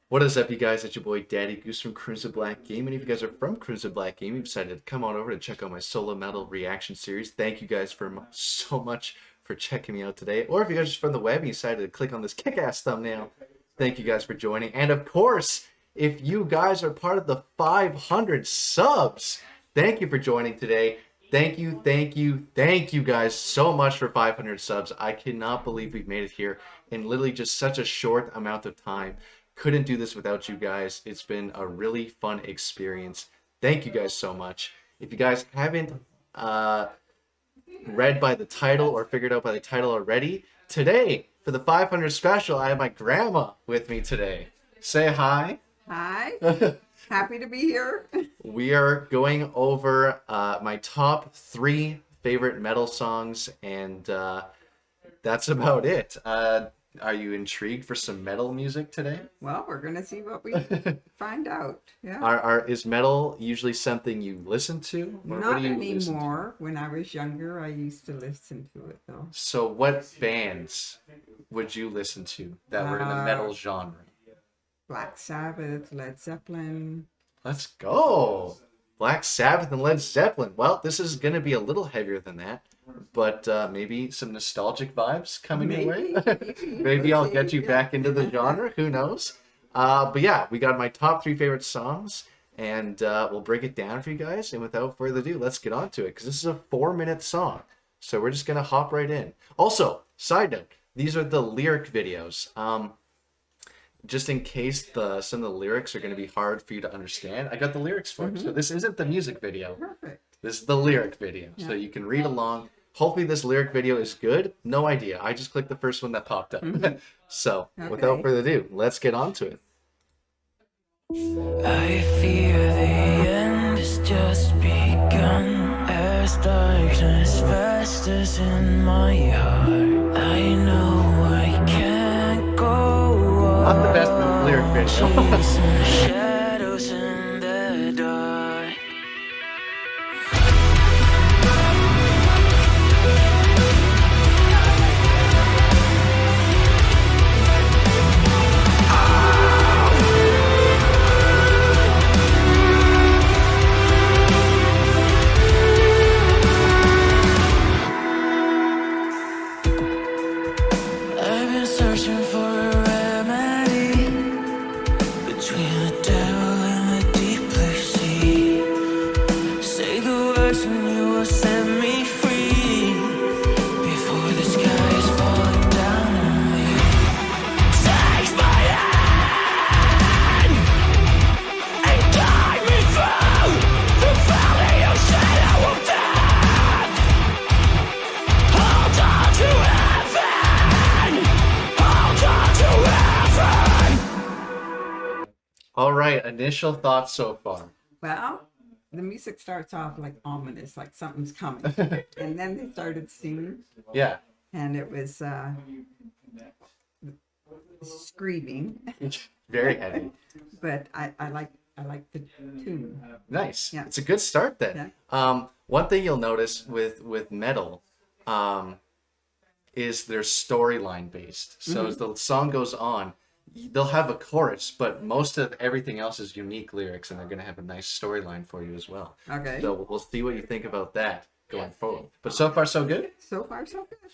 What is up, you guys? It's your boy Daddy Goose from Crimson Black Gaming. If you guys are from Crimson Black Gaming, decided to come on over to check out my solo metal reaction series. Thank you guys so much for checking me out today. Or if you guys are from the web and you decided to click on this kick-ass thumbnail, thank you guys for joining. And of course, if you guys are part of the 500 subs, thank you for joining today. Thank you guys so much for 500 subs. I cannot believe we've made it here in literally just such a short amount of time. Couldn't do this without you guys. It's been a really fun experience. Thank you guys so much. If you guys haven't read by the title or figured out by the title already, today for the 500 special, I have my grandma with me today. Say hi. Hi. Happy to be here. We are going over my top 3 favorite metal songs, and that's about it. Are you intrigued for some metal music today? Well, we're going to see what we find out. Yeah. Is metal usually something you listen to? Not anymore. When I was younger, I used to listen to it, though. So what bands would you listen to that were in the metal genre? Black Sabbath, Led Zeppelin. Let's go! Black Sabbath and Led Zeppelin. Well, this is going to be a little heavier than that. But maybe some nostalgic vibes coming your way. Maybe I'll get you back into the genre. Who knows? But yeah, we got my top 3 favorite songs, and we'll break it down for you guys. And without further ado, let's get on to it, because this is a 4-minute song. So we're just going to hop right in. Also, side note, these are the lyric videos. Just in case some of the lyrics are going to be hard for you to understand, I got the lyrics for you. So this isn't the music video. Perfect. This is the lyric video. So you can read along. Hopefully this lyric video is good. No idea. I just clicked the first one that popped up. So, without further ado, let's get on to it. I fear the end has just begun, as darkness festers in my heart. I know I can't go on. Not the best lyric video. Shadows in the dark. Searching for a remedy between the devil and the deep blue sea. Say the words and you will set me free before the sky is falling down on me. Take my hand and guide me through the valley of shadow of death. Hold on to heaven. All right, initial thoughts so far. Well, the music starts off like ominous, like something's coming. And then they started singing. Yeah. And it was screaming. Very heavy. But I like the tune. Nice. Yeah. It's a good start then. Yeah. One thing you'll notice with metal is they're storyline based. So as the song goes on, they'll have a chorus, but most of everything else is unique lyrics, and they're going to have a nice storyline for you as well. Okay. So we'll see what you think about that going forward. But so far, so good? So far, so good.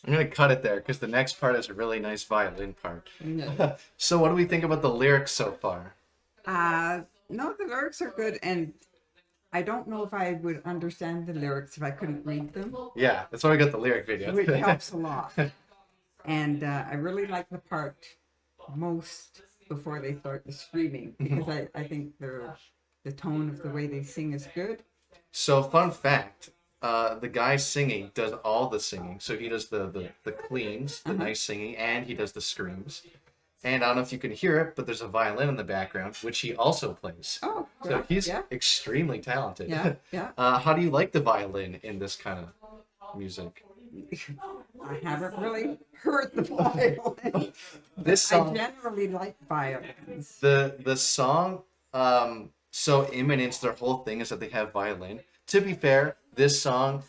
I'm going to cut it there because the next part is a really nice violin part. Yeah. So what do we think about the lyrics so far? No, the lyrics are good, and I don't know if I would understand the lyrics if I couldn't read them, Yeah, that's why we got the lyric video. which helps a lot. And I really like the part most before they start the screaming, because I think the tone of the way they sing is good. So fun fact, the guy singing does all the singing. So he does the cleans, the nice singing, and he does the screams. And I don't know if you can hear it, but there's a violin in the background, which he also plays. Oh, So he's yeah, extremely talented. yeah, yeah. How do you like the violin in this kind of music? I haven't really heard the violin. This I song, generally like violins. the song, so Imminence, their whole thing is that they have violin. To be fair, this song,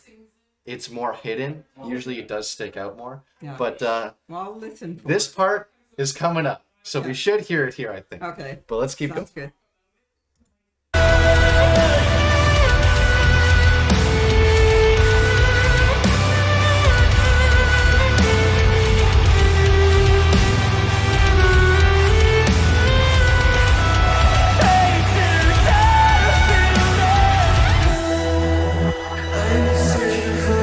it's more hidden. Usually it does stick out more. Yeah. But Well, I'll listen for this part is coming up. So we should hear it here, I think. Okay. But let's keep going. Sounds good. I'm searching for a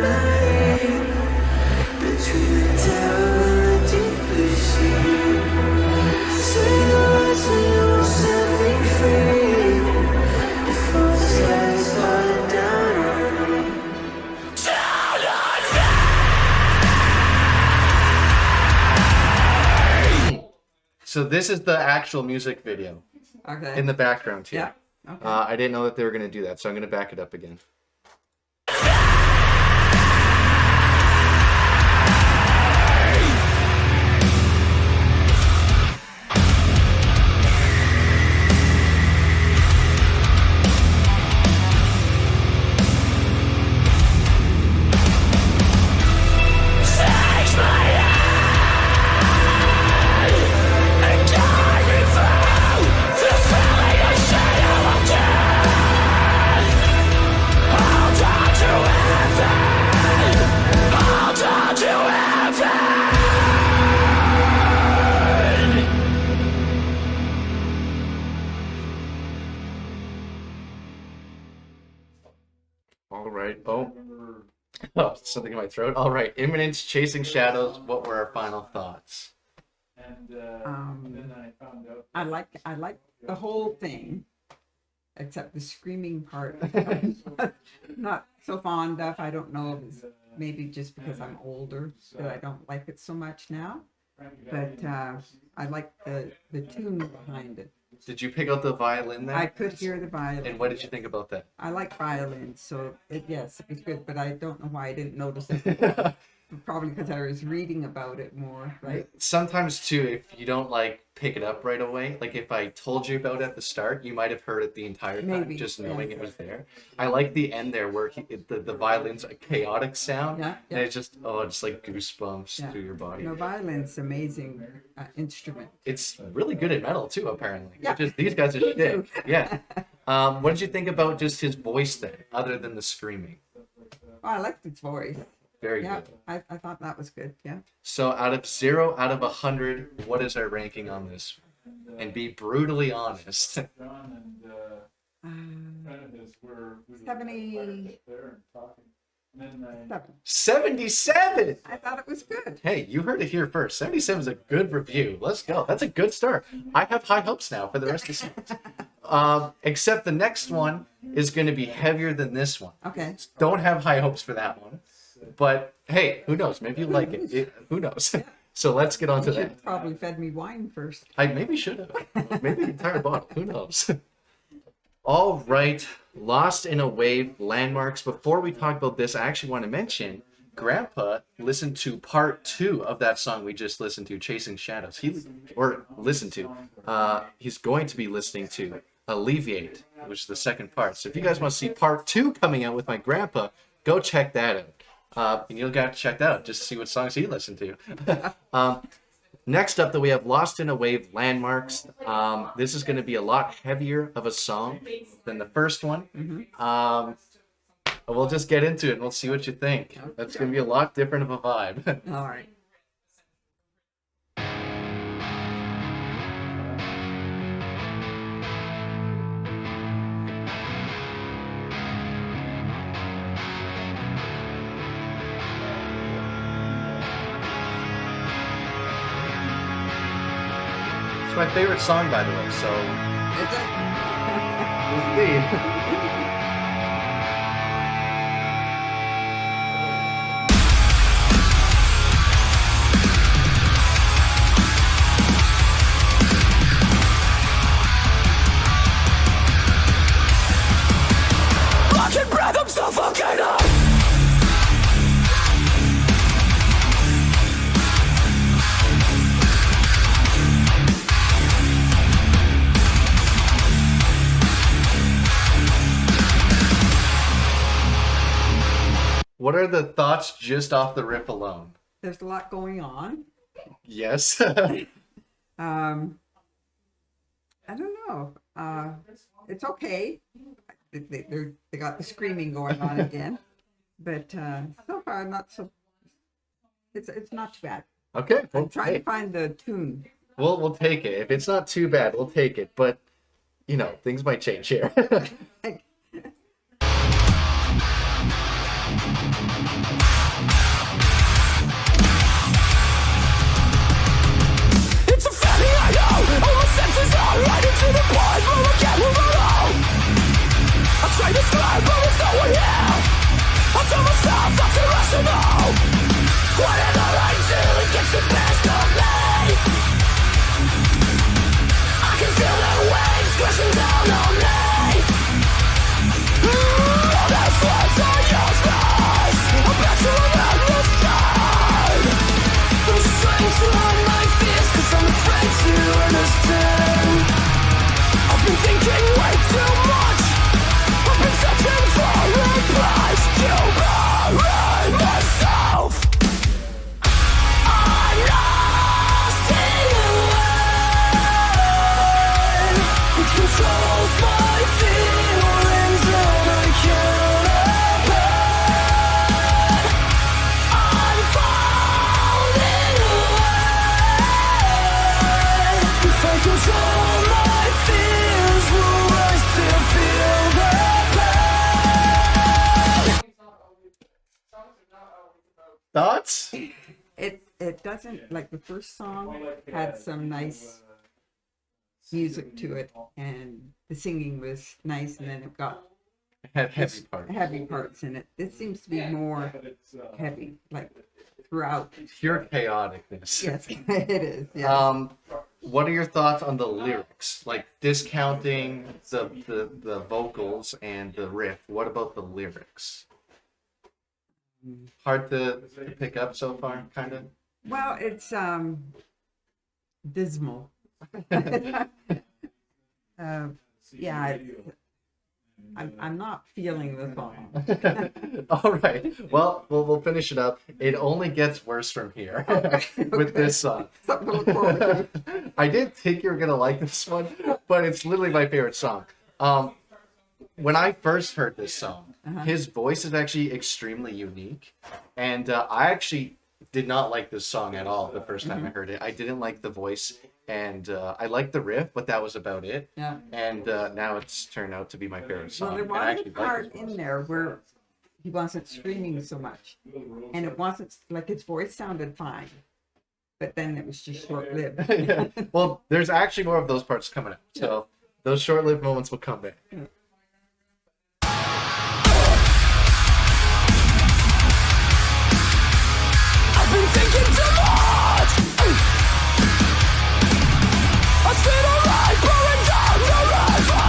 remedy between the devil and the deep blue sea. Say the words and you will set me free before the skies fall down on me. So this is the actual music video Okay. in the background here. Yeah. Okay. I didn't know that they were going to do that, so I'm going to back it up again. All right. Oh, something in my throat. All right. Imminence, Chasing Shadows. What were our final thoughts? I like the whole thing, except the screaming part. Not so fond of. I don't know if it's maybe just because I'm older that I don't like it so much now. But I like the tune behind it. Did you pick out the violin there? I could hear the violin. And what did you think about that? I like violins, so yes, it was good. But I don't know why I didn't notice it before. Probably because I was reading about it more, right? Sometimes too, if you don't like pick it up right away, like if I told you about it at the start, you might have heard it the entire time, Maybe, just yeah. knowing it was there. I like the end there where the violin's a chaotic sound, Yeah, and yeah. it's just it's like goosebumps Yeah. through your body. No, violin's amazing instrument. It's really good at metal too, apparently. Yeah. Just these guys are Me too. shit. Yeah. What did you think about just his voice then, other than the screaming? Oh, I liked its voice. Very Yeah, good. I thought that was good. Yeah. So out of 0 out of 100, what is our ranking on this? And be brutally honest. 77. 77! I thought it was good. Hey, you heard it here first. 77 is a good review. Let's go. That's a good start. I have high hopes now for the rest of the series. Except the next one is going to be heavier than this one. Okay. Don't have high hopes for that one. But hey, who knows? Maybe you like it. Who knows? So let's get on to You that. should probably fed me wine first. I maybe should have. Maybe the entire bottle. Who knows? All right. Lost in a Wave, Landmarks. Before we talk about this, I actually want to mention Grandpa listened to part 2 of that song we just listened to, Chasing Shadows. He's going to be listening to Alleviate, which is the second part. So if you guys want to see part 2 coming out with my grandpa, go check that out. And you'll get to check that out just to see what songs he listened to. Next up, that we have Lost in a Wave, Landmarks. This is going to be a lot heavier of a song than the first one. We'll just get into it and we'll see what you think. That's going to be a lot different of a vibe. All right. It's my favorite song, by the way, so Is it? we'll see. Fucking breath, I'm suffocating. What are the thoughts just off the riff alone? There's a lot going on. Yes. I don't know. It's okay. They got the screaming going on again, but so far not so. It's not too bad. Okay. I'm Well, trying hey, to find the tune. we'll take it. If it's not too bad, we'll take it. But, you know, things might change here. It's a family I know. All my senses are right into the blood. But I can't move alone. I'm trying to describe, but there's no one here. I tell myself that's irrational. Whatever I do, it gets the best of me. I can feel the waves crashing down on me. All those words are useless. I bet you will never stop. I'm trying to hide my fears 'cause I'm afraid to understand. I've been thinking way too much. I've been searching for a place to bury myself. I'm lost in the wind. It controls my feelings and I can't help it. I'm falling away. If I control my fears, will I still feel the pain? Thoughts? It doesn't, like the first song had some nice music to it, and the singing was nice, and then it got Heavy part. heavy parts in it. This seems to be more heavy, like throughout. Pure chaoticness. Yes, it is. Yes. What are your thoughts on the lyrics? Like discounting the vocals and the riff. What about the lyrics? Hard to pick up so far, kind of. Well, it's dismal. Yeah, I'm not feeling the song. All right. Well, we'll finish it up. It only gets worse from here with this song. Something to look forward to. I didn't think you were gonna like this one, but it's literally my favorite song. When I first heard this song, his voice is actually extremely unique, and I actually did not like this song at all the first time I heard it. I didn't like the voice, and I liked the riff, but that was about it. Yeah. And now it's turned out to be my favorite song. Well, there and was I a actually like part this in there where he wasn't screaming so much, and it wasn't like his voice sounded fine, but then it was just short-lived. Yeah. Well, there's actually more of those parts coming up, so those short-lived moments will come back. I've been thinking too much. I said alright, pouring down the river.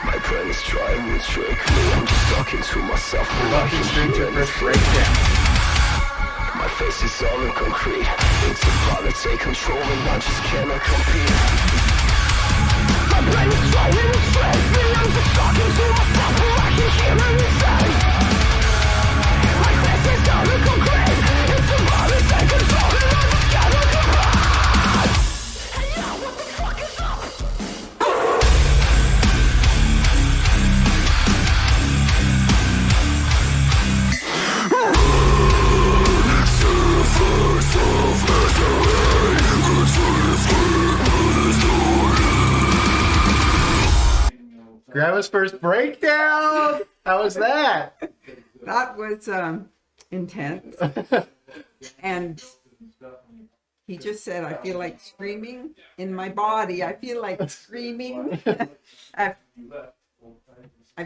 My brain is trying to trick me. I'm just talking to myself. Walking straight to first breakdown. My face is all in concrete. It's about to take control and I just cannot compete. My brain is trying to trick me. I'm just talking to myself. I can hear everything. My face is all in concrete. It's about to take control and I just cannot compete. Hey yo, what the fuck is up? Grandma's first breakdown. How was that? That was intense. And he just said, I feel like screaming in my body. I feel like screaming. I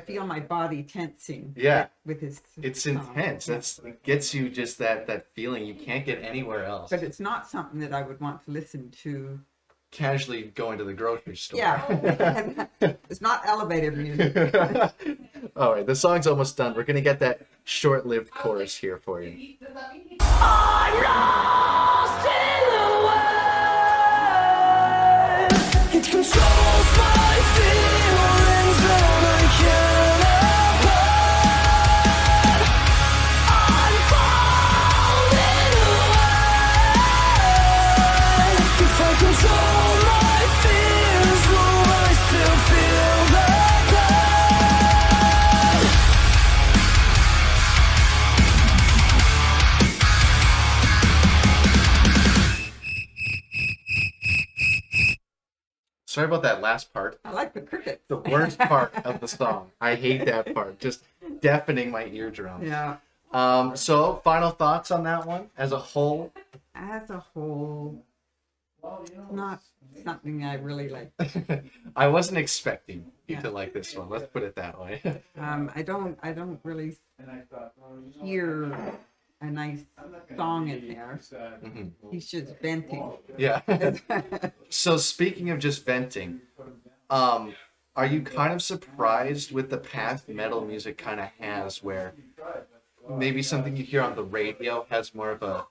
feel my body tensing. Yeah. With his It's intense. It gets you just that feeling you can't get anywhere else. But it's not something that I would want to listen to. Casually going to the grocery store. Yeah. It's not elevator music. All right, the song's almost done. We're going to get that short-lived chorus here for you. I'm lost in the world. It controls my feelings and I can't avoid. I'm falling away. If I control my fears, will I still feel the pain? Sorry about that last part. I like the cricket. The worst part of the song. I hate that part. Just deafening my eardrums. Yeah. So, final thoughts on that one as a whole? As a whole, not something I really like. I wasn't expecting you Yeah. to like this one. Let's put it that way. I don't really hear a nice song in there. Mhm. He's just venting. Yeah. So speaking of just venting, are you kind of surprised with the path metal music kind of has, where maybe something you hear on the radio has more of a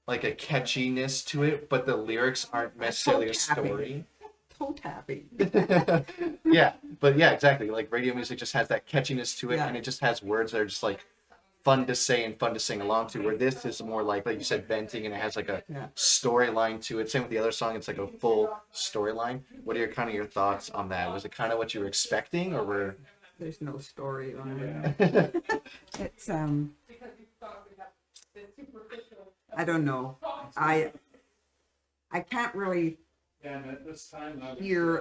catchiness to it, but the lyrics aren't necessarily a story? Toe tapping. Yeah, but yeah, exactly. Like radio music just has that catchiness to it, Yeah. and it just has words that are just like fun to say and fun to sing along to. Where this is more like you said, venting, and it has like a Yeah. storyline to it. Same with the other song; it's like a full storyline. What are your thoughts on that? Was it kind of what you were expecting, or were? There's no story on it. It's I don't know. I can't really hear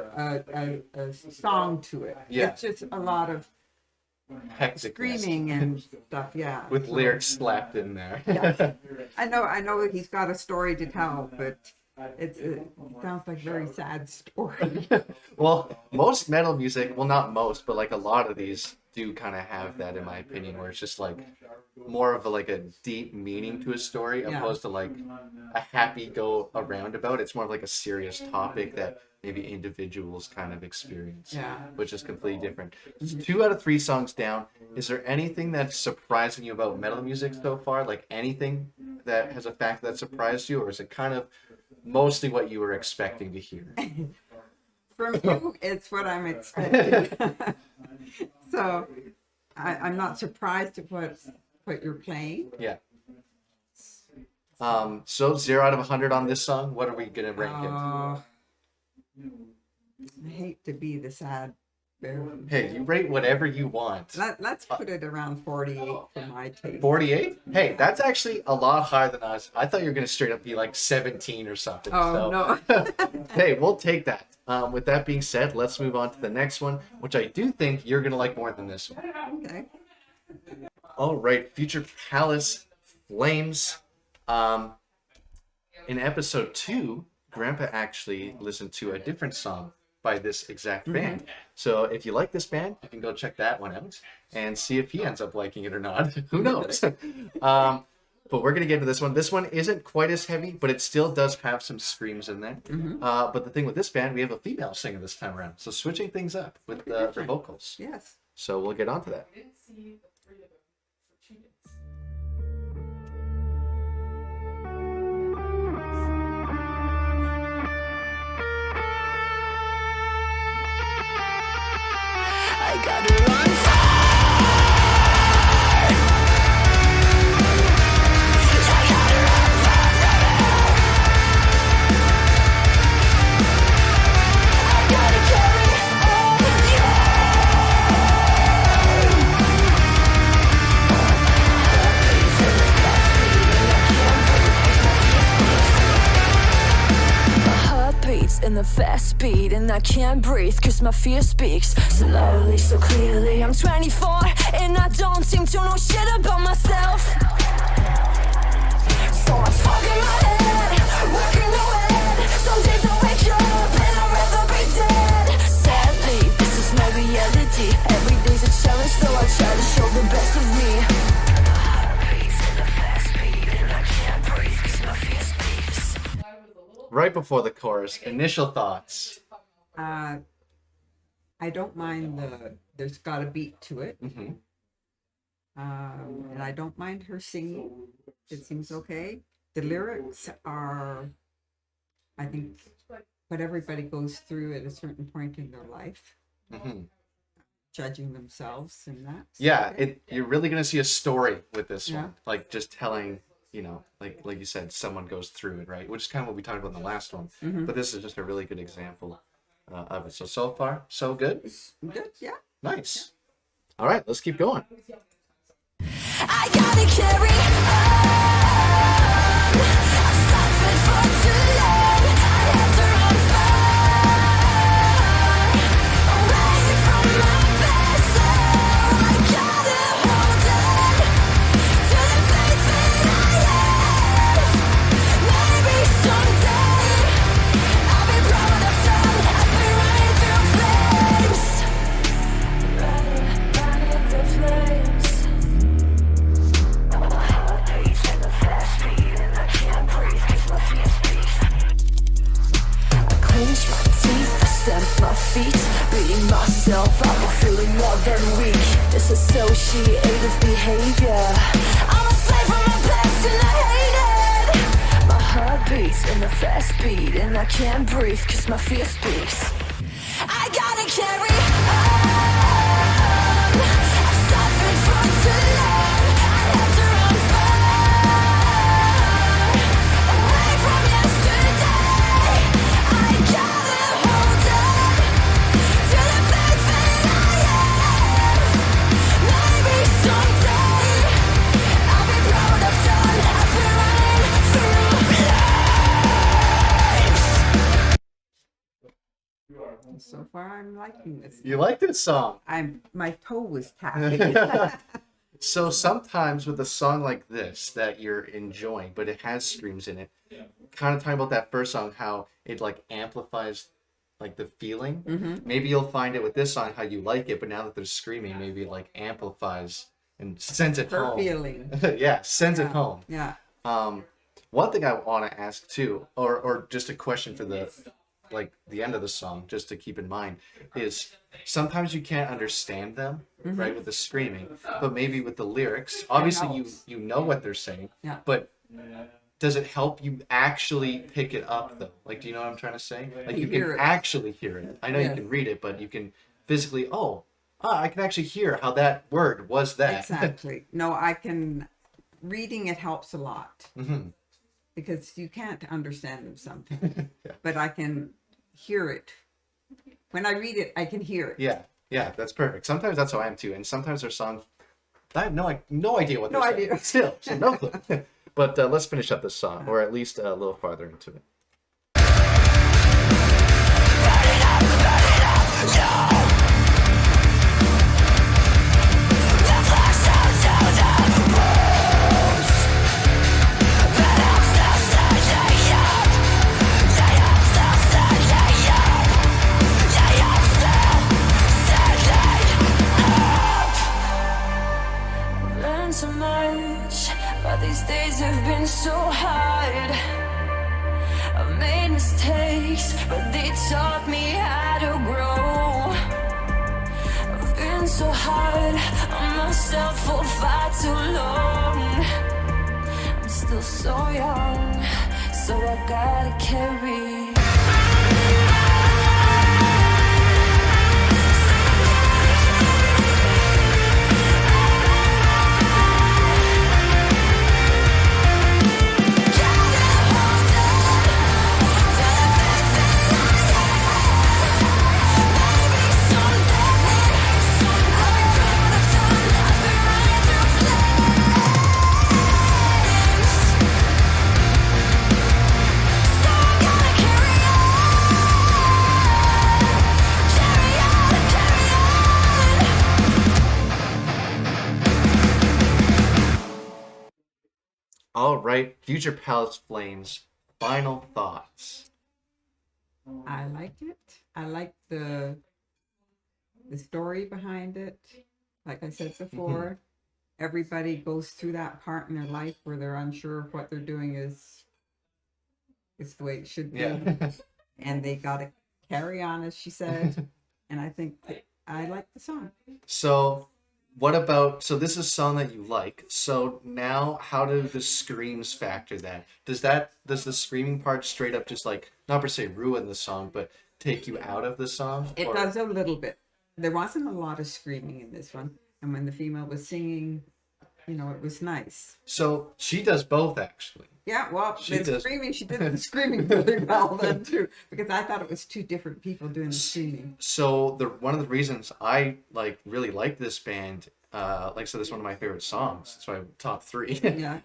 a song to it. Yeah. It's just a lot of Hecticness. screaming and stuff. Yeah. With So, lyrics slapped in there. Yeah. I know he's got a story to tell, but it sounds like a very sad story. Well, most metal music, well, not most, but like a lot of these do kind of have that, in my opinion, where it's just like more of a deep meaning to a story, Yeah. opposed to like a happy go around about. It's more of like a serious topic that maybe individuals kind of experience, Yeah. which is completely different. 2 out of 3 songs down. Is there anything that's surprising you about metal music so far? Like anything that has a fact that surprised you, or is it kind of mostly what you were expecting to hear? From you, it's what I'm expecting. So I'm not surprised at what you're playing. Yeah. So 0 out of 100 on this song. What are we gonna rank it? I hate to be the sad bear. Hey, you rate whatever you want. Let's put it around 48 for my taste. 48? Hey, that's actually a lot higher than us. I thought you were gonna straight up be like 17 or something. Oh, no. Hey, we'll take that. With that being said, let's move on to the next one, which I do think you're gonna like more than this one. Okay. All right, Future Palace Flames. In episode 2, Grandpa actually listened to a different song by this exact band. So if you like this band, you can go check that one out and see if he ends up liking it or not. Who knows? But we're going to get into this one. This one isn't quite as heavy, but it still does have some screams in there. But the thing with this band, we have a female singer this time around. So switching things up with the vocals. Yes. So we'll get on to that. I gotta run fast. I gotta run fast. I gotta carry on you. My heart beats in the the fast beat, and I can't breathe cause my fear speaks slowly, so clearly. I'm 24 and I don't seem to know shit about myself. So I talk in my head, working away. Some days I wake up and I'd rather be dead. Sadly, this is my reality. Every day's a challenge, though I try to show the best of me. Heartbeats in the fast beat, and I can't breathe cause my fear speaks. Right before the chorus, initial thoughts. I don't mind there's got a beat to it. Mm-hmm. And I don't mind her singing. It seems okay. The lyrics are, I think, what everybody goes through at a certain point in their life, Mm-hmm. judging themselves and that. Yeah, Okay. you're really gonna see a story with this Yeah. one, like just telling, you know, like you said, someone goes through it, right? Which is kind of what we talked about in the last one. Mhm. But this is just a really good example of it. So far, so good. It's good, yeah. Nice. All right, let's keep going. I gotta carry on. I've suffered for too long. I have to run far away from my past. So I gotta hold on to the faith that I have. Maybe someday I'll be proud of done. I've been running through flames, running through flames. Clench my teeth, stamp my feet, beating myself up, I'm feeling more than weak. Disassociative behavior, I'm a slave from my past and I hate it. My heart beats in the fast beat, and I can't breathe cause my fear speaks. I gotta carry on. I've suffered for too long. I have to run far away from yesterday. I gotta hold on to the faith that I have. Maybe someday I'll be proud of done. I've been running through flames. So far, I'm liking this. You like this song? My toe was tapping. So sometimes with a song like this that you're enjoying, but it has screams in it, kind of talking about that first song, how it like amplifies like the feeling. Mm-hmm. Maybe you'll find it with this song how you like it, but now that there's screaming, maybe it like amplifies and sends it Her home. feeling. Yeah, sends it Yeah. home. Yeah. One thing I want to ask too, or just a question for the end of the song, just to keep in mind, is sometimes you can't understand them, right, with the screaming, but maybe with the lyrics, obviously helps. you know what they're saying, Yeah. but does it help you actually pick it up though? Like, do you know what I'm trying to say? Like, you Hear can it. actually hear it. I know you Yeah. can read it, but you can physically, I can actually hear how that word was that. Exactly. No, reading it helps a lot Hmm. because you can't understand them sometimes, but I can hear it. When I read it, I can hear it. Yeah, that's perfect. Sometimes that's how I am too, and sometimes their songs, I have no idea what they're No saying. idea. Still, so no clue. But let's finish up this song, or at least a little farther into it. Learned so much, but these days have been so hard. I've made mistakes, but they taught me how to grow. I've been so hard on myself for far too long. I'm still so young, so I gotta carry so I gotta carry right, Future Palace Flames. Final thoughts. I liked it. I liked the story behind it. Like I said before, everybody goes through that part in their life where they're unsure if what they're doing is the way it should be. Yeah. And they gotta carry on, as she said. And I think I like the song. So, what about, so this is a song that you like. So now, how do the screams factor that? Does the screaming part straight up just like, not per se ruin the song, but take you out of the song? It Or- does a little bit. There wasn't a lot of screaming in this one. And when the female was singing, you know, it was nice. So she does both actually. Yeah, well, She the does. screaming, she did the screaming really well then too, because I thought it was two different people doing the screaming. So one of the reasons I like really like this band, like I said, this is one of my favorite songs. It's my top 3. Yeah.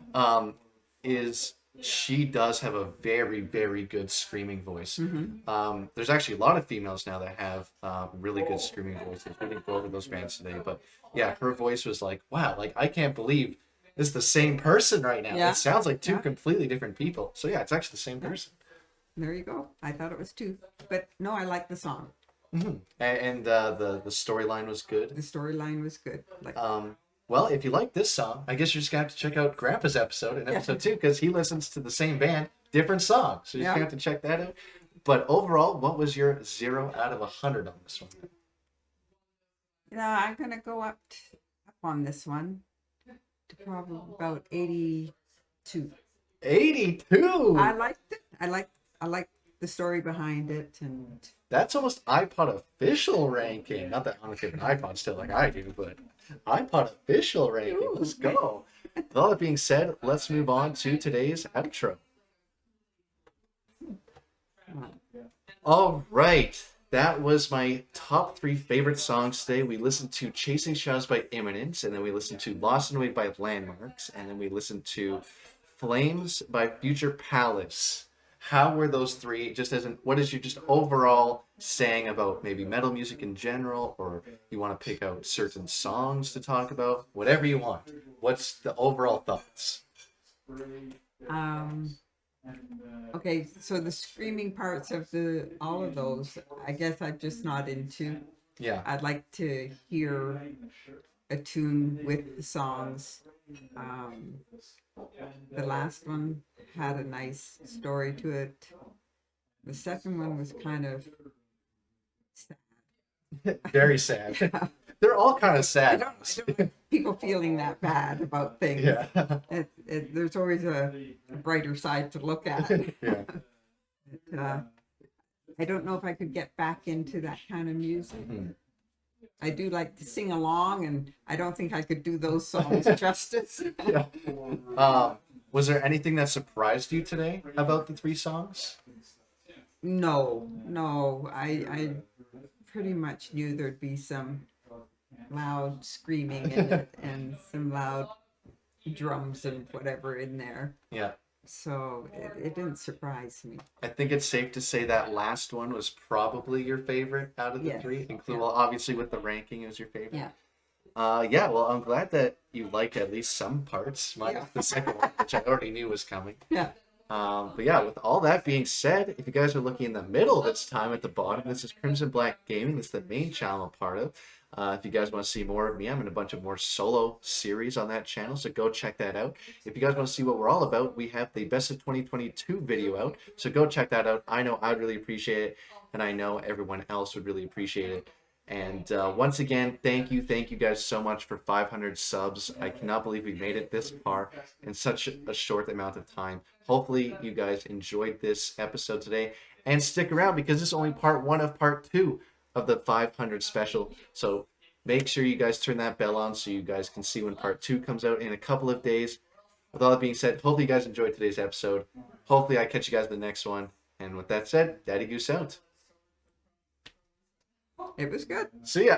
Is she does have a very, very good screaming voice. Mm-hmm. There's actually a lot of females now that have really good screaming voices. We didn't go over those bands today, but yeah, her voice was like, wow, like I can't believe it's the same person right now. Yeah. It sounds like two Yeah. completely different people. So yeah, it's actually the same person. There you go. I thought it was two, but no, I like the song. And the storyline was good. The storyline was good. Like, Well, if you like this song, I guess you're just gonna have to check out Grandpa's episode in episode 2 because he listens to the same band, different songs. So you're just gonna have to check that out. But overall, what was your 0 out of 100 on this one? you know, I'm gonna go up on this one to probably about 82. 82. I liked it. I like the story behind it, and That's almost iPod official ranking. Not that I don't give an iPod still like I do, but iPod official ranking. Let's go. With all that being said, let's move on to today's outro. All right. That was my top 3 favorite songs today. We listened to Chasing Shadows by Imminence, and then we listened to Lost and Away by Landmarks, and then we listened to Flames by Future Palace. How were those 3, just as in, what is your just overall saying about maybe metal music in general, or you want to pick out certain songs to talk about? Whatever you want. What's the overall thoughts? okay, so the screaming parts of all of those, I guess I'm just not into. Yeah. I'd like to hear a tune with the songs. The last one had a nice story to it. The second one was kind of sad. Very sad. They're all kind of I sad. don't like people feeling that bad about things. Yeah. There's always a brighter side to look at. Yeah. I don't know if I could get back into that kind of music. Mhm. I do like to sing along, and I don't think I could do those songs justice. Yeah. Was there anything that surprised you today about the 3 songs? No. I pretty much knew there'd be some loud screaming in it and some loud drums and whatever in there. Yeah. So it didn't surprise me. I think it's safe to say that last one was probably your favorite out of the Yes. 3. Yeah. Well, obviously with the ranking, it was your favorite. Yeah. Yeah, well, I'm glad that you liked at least some parts. Yeah. The second one, which I already knew was coming. Yeah. But yeah, with all that being said, if you guys are looking in the middle this time at the bottom, this is Crimson Black Gaming. This is the main channel I'm part of. If you guys want to see more of me, I'm in a bunch of more solo series on that channel, so go check that out. If you guys want to see what we're all about, we have the Best of 2022 video out, so go check that out. I know I'd really appreciate it, and I know everyone else would really appreciate it. And once again, thank you guys so much for 500 subs. I cannot believe we made it this far in such a short amount of time. Hopefully you guys enjoyed this episode today, and stick around because this is only part 1 of part 2 of the 500 special. So make sure you guys turn that bell on so you guys can see when part 2 comes out in a couple of days. With all that being said, hopefully you guys enjoyed today's episode. Hopefully I catch you guys in the next one. And with that said, Daddy Goose out. It was good. See ya.